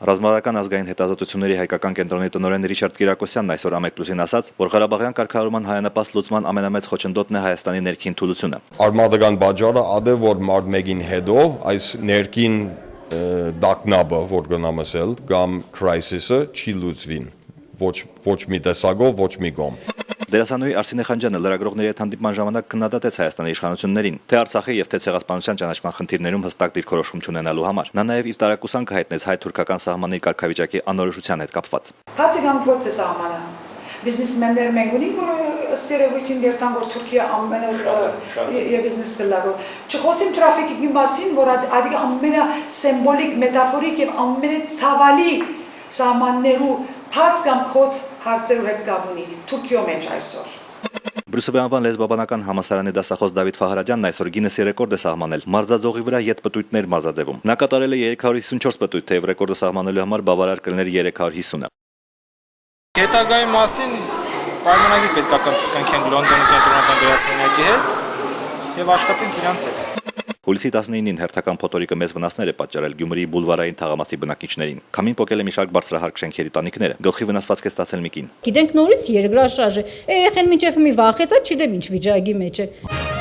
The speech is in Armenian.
Ռազմավարական ազգային հետազոտությունների հայկական կենտրոնի տնօրեն Ռիչարդ Կիրակոսյանն այսօր Ամեկ+-ին ասաց, որ Ղարաբաղյան կարգավորման հայանպաստ լուծման ամենամեծ խոչընդոտն է Հայաստանի ներքին թուլությունը։ Արմատական բաժարը ադե որ մարդ մեկին հետո այս ներքին դակնաբը որ գնամ ասել կամ crisis-ը չի լուծվին ոչ մի տեսակով ոչ մի կողմ։ Դերասանուհի Արսինե Խանջյանը լրագրողների հետ հանդիպման ժամանակ քննադատեց Հայաստանի իշխանություններին, թե Արցախի եւ թե ցեղասպանության ճանաչման խնդիրներում հստակ դիրքորոշում չունենալու համար։ Նա նաեւ իր տարակուսանքը հայտնեց հայ-թուրքական սահմանի կարգավիճակի անորոշության հետ կապված։ Բացիկան փոքր սահմանը բիզնեսմեններ մենք ունենք, որ ըստ երևույթին դերտան որ Թուրքիա ամենը բիզնես կլարո։ Չխոսեմ տրաֆիկի մասին, որ ադիգ ամենը սիմվոլիկ, մետաֆորիկ եւ ամենացավալի սահմաններու փած կամ քոց հարցերու հետ կապ ունի Թուրքիո մեջ այսօր։ Բրյուսելի անվան լեզբաբանական համալսարանի դասախոս Դավիթ Ֆահարադյանն այսօր Գինեսի ռեկորդ է սահմանել մարզաձողի վրա յետ պտույտներ մարզաձևում։ Նա կատարել է 354 պտույտ, թեև ռեկորդը սահմանելու համար բավարար կլիներ 350-ը։ Հետագայի մասին պայմանագիր պետք է կնքենք Լոնդոնի կենտրոնական դերասանուհի հետ եւ աշխատենք իրանց հետ։ Հուլիսի 19-ին հերթական փոթորիկը մեծ վնասներ է պատճառել Գյումրիի բուլվարային թաղամասի բնակիչներին։ Քամին պոկել է մի շարք բարձրահարկ շենքերի տանիքները, գլխի վնասվածք է ստացել մի կին։ Գիտենք նորից երկրաշարժ է, երեխեն մինչև մի վախեցա, չգիտեմ ինչ վիճակի մեջ է։